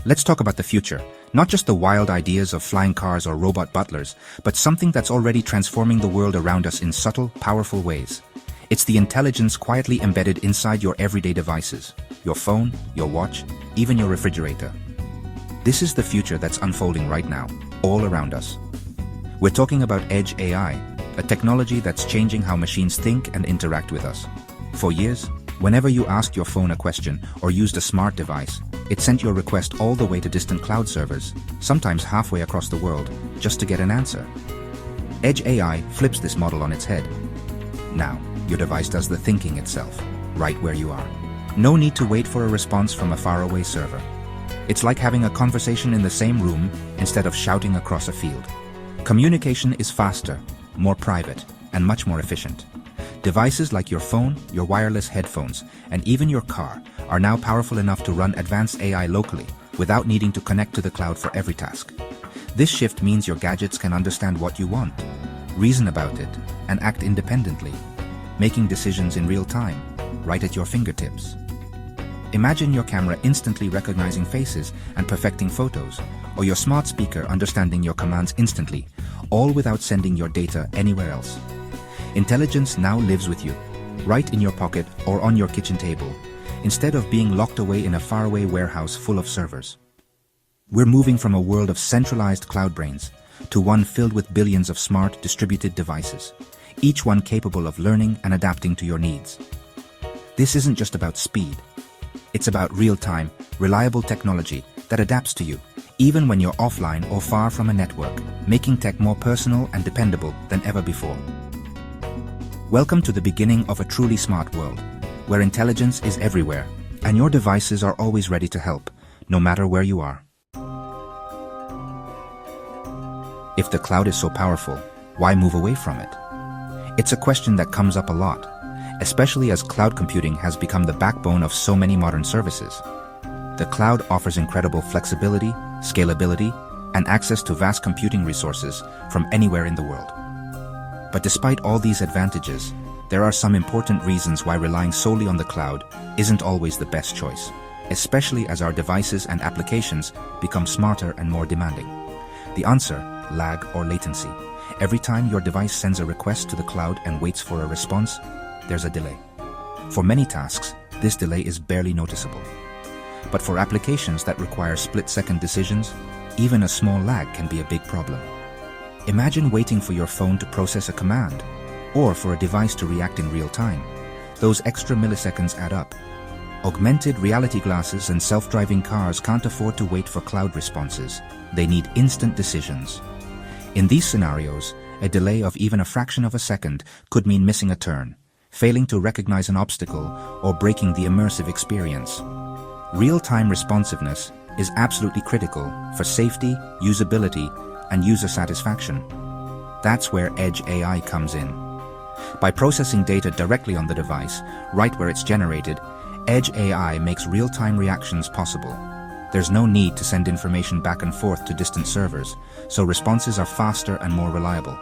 Let's talk about the future. Not just the wild ideas of flying cars or robot butlers, but something that's already transforming the world around us in subtle, powerful ways. It's the intelligence quietly embedded inside your everyday devices. Your phone, your watch, even your refrigerator. This is the future that's unfolding right now, all around us. We're talking about Edge AI, a technology that's changing how machines think and interact with us. For years, whenever you asked your phone a question or used a smart device, it sent your request all the way to distant cloud servers, sometimes halfway across the world, just to get an answer. Edge AI flips this model on its head. Now, your device does the thinking itself, right where you are. No need to wait for a response from a faraway server. It's like having a conversation in the same room instead of shouting across a field. Communication is faster, more private, and much more efficient. Devices like your phone, your wireless headphones, and even your car are now powerful enough to run advanced AI locally without needing to connect to the cloud for every task. This shift means your gadgets can understand what you want, reason about it, and act independently, making decisions in real time, right at your fingertips. Imagine your camera instantly recognizing faces and perfecting photos, or your smart speaker understanding your commands instantly, all without sending your data anywhere else. Intelligence now lives with you, right in your pocket or on your kitchen table, instead of being locked away in a faraway warehouse full of servers. We're moving from a world of centralized cloud brains to one filled with billions of smart, distributed devices, each one capable of learning and adapting to your needs. This isn't just about speed. It's about real-time, reliable technology that adapts to you, even when you're offline or far from a network, making tech more personal and dependable than ever before. Welcome to the beginning of a truly smart world, where intelligence is everywhere, and your devices are always ready to help, no matter where you are. If the cloud is so powerful, why move away from it? It's a question that comes up a lot, especially as cloud computing has become the backbone of so many modern services. The cloud offers incredible flexibility, scalability, and access to vast computing resources from anywhere in the world. But despite all these advantages, there are some important reasons why relying solely on the cloud isn't always the best choice, especially as our devices and applications become smarter and more demanding. The answer: lag or latency. Every time your device sends a request to the cloud and waits for a response, there's a delay. For many tasks, this delay is barely noticeable. But for applications that require split-second decisions, even a small lag can be a big problem. Imagine waiting for your phone to process a command, or for a device to react in real time. Those extra milliseconds add up. Augmented reality glasses and self-driving cars can't afford to wait for cloud responses. They need instant decisions. In these scenarios, a delay of even a fraction of a second could mean missing a turn, failing to recognize an obstacle, or breaking the immersive experience. Real-time responsiveness is absolutely critical for safety, usability, and user satisfaction. That's where Edge AI comes in. By processing data directly on the device, right where it's generated, Edge AI makes real-time reactions possible. There's no need to send information back and forth to distant servers, so responses are faster and more reliable.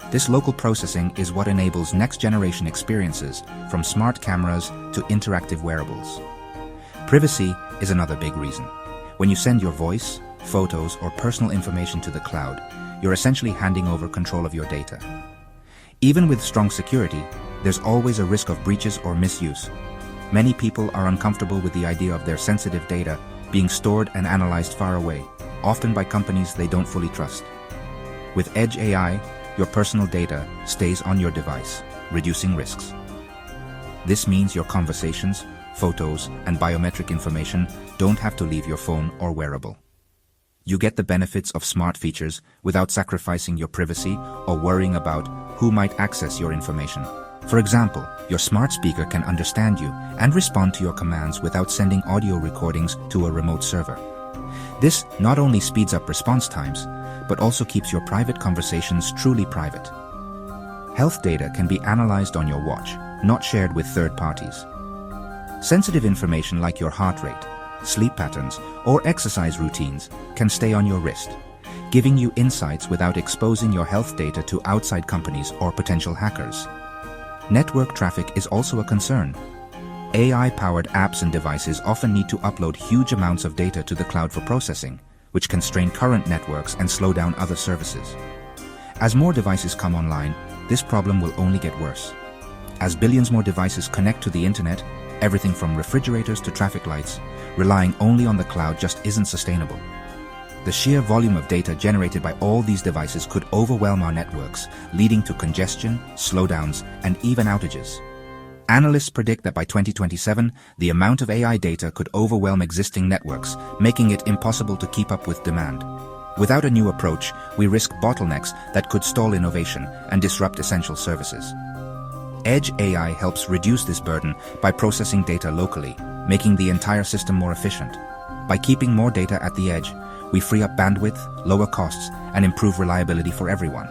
This local processing is what enables next-generation experiences, from smart cameras to interactive wearables. Privacy is another big reason. When you send your voice, photos, or personal information to the cloud, you're essentially handing over control of your data. Even with strong security, there's always a risk of breaches or misuse. Many people are uncomfortable with the idea of their sensitive data being stored and analyzed far away, often by companies they don't fully trust. With Edge AI, your personal data stays on your device, reducing risks. This means your conversations, photos, and biometric information don't have to leave your phone or wearable. You get the benefits of smart features without sacrificing your privacy or worrying about who might access your information. For example, your smart speaker can understand you and respond to your commands without sending audio recordings to a remote server. This not only speeds up response times, but also keeps your private conversations truly private. Health data can be analyzed on your watch, not shared with third parties. Sensitive information like your heart rate, sleep patterns, or exercise routines can stay on your wrist, giving you insights without exposing your health data to outside companies or potential hackers. Network traffic is also a concern. AI-powered apps and devices often need to upload huge amounts of data to the cloud for processing, which can strain current networks and slow down other services. As more devices come online, this problem will only get worse. As billions more devices connect to the internet, everything from refrigerators to traffic lights, relying only on the cloud just isn't sustainable. The sheer volume of data generated by all these devices could overwhelm our networks, leading to congestion, slowdowns, and even outages. Analysts predict that by 2027, the amount of AI data could overwhelm existing networks, making it impossible to keep up with demand. Without a new approach, we risk bottlenecks that could stall innovation and disrupt essential services. Edge AI helps reduce this burden by processing data locally, making the entire system more efficient. By keeping more data at the edge, we free up bandwidth, lower costs, and improve reliability for everyone.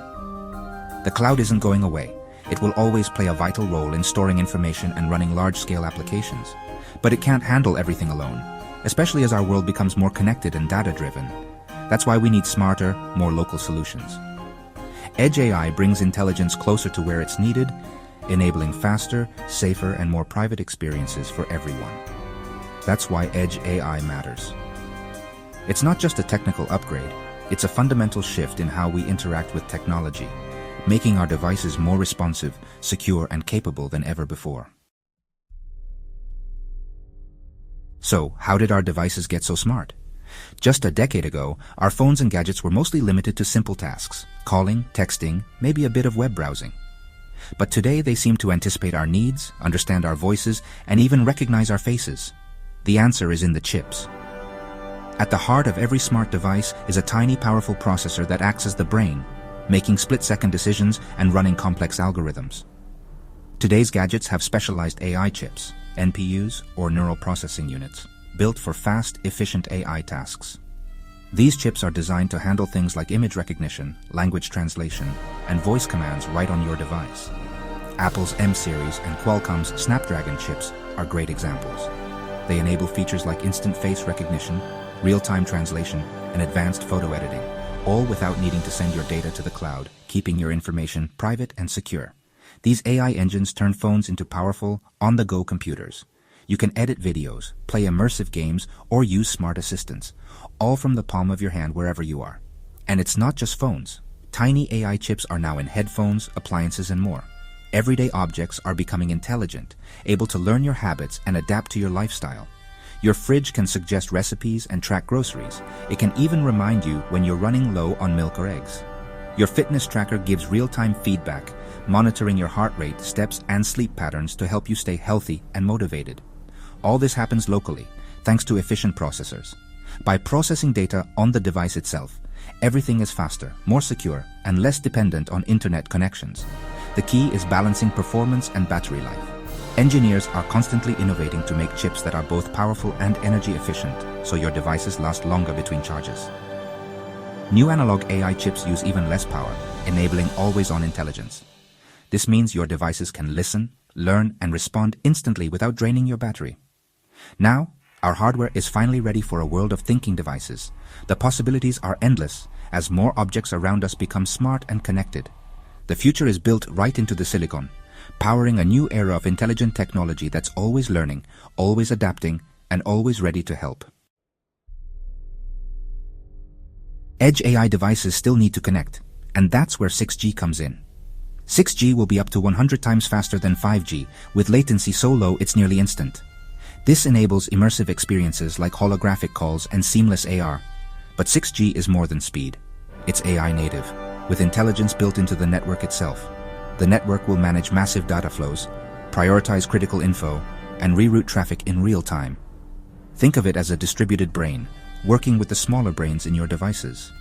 The cloud isn't going away. It will always play a vital role in storing information and running large-scale applications. But it can't handle everything alone, especially as our world becomes more connected and data-driven. That's why we need smarter, more local solutions. Edge AI brings intelligence closer to where it's needed, enabling faster, safer, and more private experiences for everyone. That's why Edge AI matters. It's not just a technical upgrade, it's a fundamental shift in how we interact with technology, making our devices more responsive, secure, and capable than ever before. So, how did our devices get so smart? Just a decade ago, our phones and gadgets were mostly limited to simple tasks: calling, texting, maybe a bit of web browsing. But today they seem to anticipate our needs, understand our voices, and even recognize our faces. The answer is in the chips. At the heart of every smart device is a tiny, powerful processor that acts as the brain, making split-second decisions and running complex algorithms. Today's gadgets have specialized AI chips, NPUs, or neural processing units, built for fast, efficient AI tasks. These chips are designed to handle things like image recognition, language translation, and voice commands right on your device. Apple's M-series and Qualcomm's Snapdragon chips are great examples. They enable features like instant face recognition, real-time translation, and advanced photo editing, all without needing to send your data to the cloud, keeping your information private and secure. These AI engines turn phones into powerful, on-the-go computers. You can edit videos, play immersive games, or use smart assistants, all from the palm of your hand wherever you are. And it's not just phones. Tiny AI chips are now in headphones, appliances, and more. Everyday objects are becoming intelligent, able to learn your habits and adapt to your lifestyle. Your fridge can suggest recipes and track groceries. It can even remind you when you're running low on milk or eggs. Your fitness tracker gives real-time feedback, monitoring your heart rate, steps, and sleep patterns to help you stay healthy and motivated. All this happens locally, thanks to efficient processors. By processing data on the device itself, everything is faster, more secure, and less dependent on internet connections. The key is balancing performance and battery life. Engineers are constantly innovating to make chips that are both powerful and energy efficient, so your devices last longer between charges. New analog AI chips use even less power, enabling always-on intelligence. This means your devices can listen, learn, and respond instantly without draining your battery. Now, our hardware is finally ready for a world of thinking devices. The possibilities are endless as more objects around us become smart and connected. The future is built right into the silicon, powering a new era of intelligent technology that's always learning, always adapting, and always ready to help. Edge AI devices still need to connect, and that's where 6G comes in. 6G will be up to 100 times faster than 5G, with latency so low it's nearly instant. This enables immersive experiences like holographic calls and seamless AR. But 6G is more than speed. It's AI native, with intelligence built into the network itself. The network will manage massive data flows, prioritize critical info, and reroute traffic in real time. Think of it as a distributed brain, working with the smaller brains in your devices.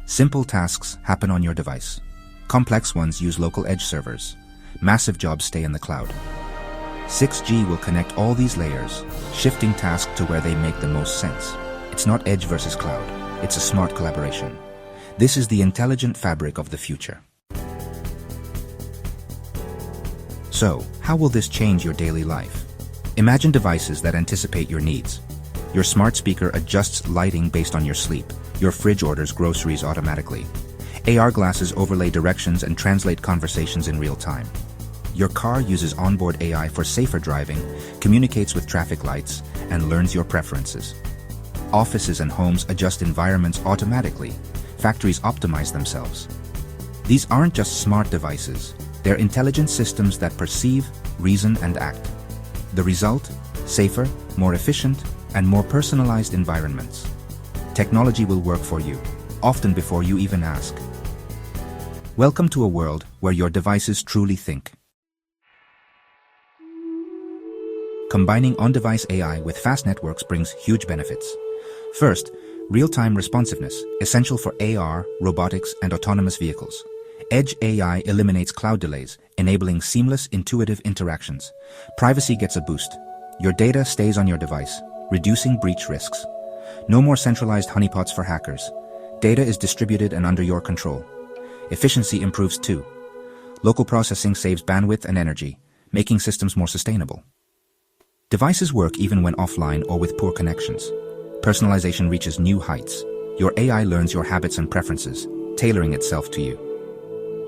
Simple tasks happen on your device. Complex ones use local edge servers. Massive jobs stay in the cloud. 6G will connect all these layers, shifting tasks to where they make the most sense. It's not edge versus cloud. It's a smart collaboration. This is the intelligent fabric of the future. So, how will this change your daily life? Imagine devices that anticipate your needs. Your smart speaker adjusts lighting based on your sleep. Your fridge orders groceries automatically. AR glasses overlay directions and translate conversations in real time. Your car uses onboard AI for safer driving, communicates with traffic lights, and learns your preferences. Offices and homes adjust environments automatically. Factories optimize themselves. These aren't just smart devices. They're intelligent systems that perceive, reason, and act. The result? Safer, more efficient, and more personalized environments. Technology will work for you, often before you even ask. Welcome to a world where your devices truly think. Combining on-device AI with fast networks brings huge benefits. First, real-time responsiveness, essential for AR, robotics, and autonomous vehicles. Edge AI eliminates cloud delays, enabling seamless, intuitive interactions. Privacy gets a boost. Your data stays on your device, reducing breach risks. No more centralized honeypots for hackers. Data is distributed and under your control. Efficiency improves too. Local processing saves bandwidth and energy, making systems more sustainable. Devices work even when offline or with poor connections. Personalization reaches new heights. Your AI learns your habits and preferences, tailoring itself to you.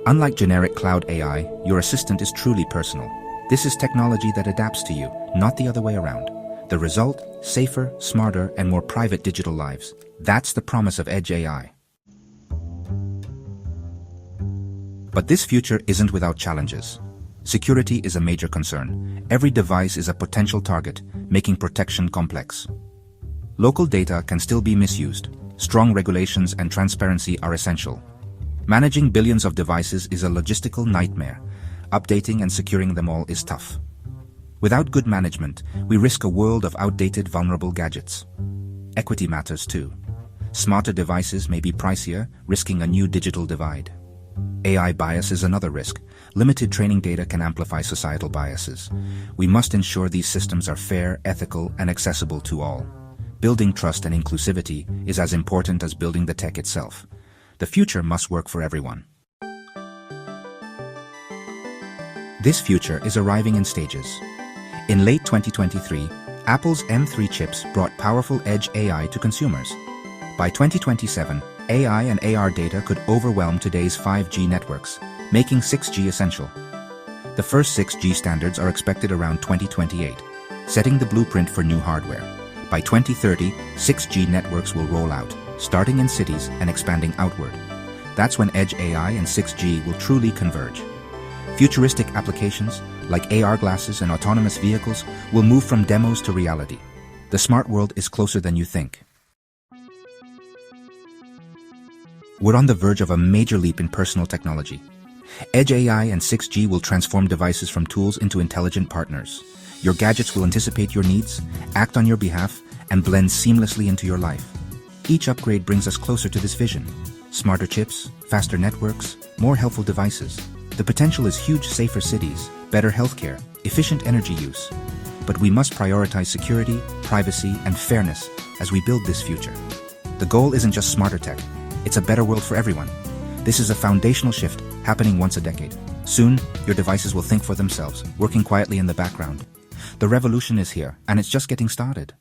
Unlike generic cloud AI, your assistant is truly personal. This is technology that adapts to you, not the other way around. The result? Safer, smarter, and more private digital lives. That's the promise of Edge AI. But this future isn't without challenges. Security is a major concern. Every device is a potential target, making protection complex. Local data can still be misused. Strong regulations and transparency are essential. Managing billions of devices is a logistical nightmare. Updating and securing them all is tough. Without good management, we risk a world of outdated, vulnerable gadgets. Equity matters too. Smarter devices may be pricier, risking a new digital divide. AI bias is another risk. Limited training data can amplify societal biases. We must ensure these systems are fair, ethical, and accessible to all. Building trust and inclusivity is as important as building the tech itself. The future must work for everyone. This future is arriving in stages. In late 2023, Apple's M3 chips brought powerful Edge AI to consumers. By 2027, AI and AR data could overwhelm today's 5G networks, making 6G essential. The first 6G standards are expected around 2028, setting the blueprint for new hardware. By 2030, 6G networks will roll out, starting in cities and expanding outward. That's when Edge AI and 6G will truly converge. Futuristic applications, like AR glasses and autonomous vehicles, will move from demos to reality. The smart world is closer than you think. We're on the verge of a major leap in personal technology. Edge AI and 6G will transform devices from tools into intelligent partners. Your gadgets will anticipate your needs, act on your behalf, and blend seamlessly into your life. Each upgrade brings us closer to this vision. Smarter chips, faster networks, more helpful devices. The potential is huge: safer cities, better healthcare, efficient energy use. But we must prioritize security, privacy, and fairness as we build this future. The goal isn't just smarter tech. It's a better world for everyone. This is a foundational shift happening once a decade. Soon, your devices will think for themselves, working quietly in the background. The revolution is here, and it's just getting started.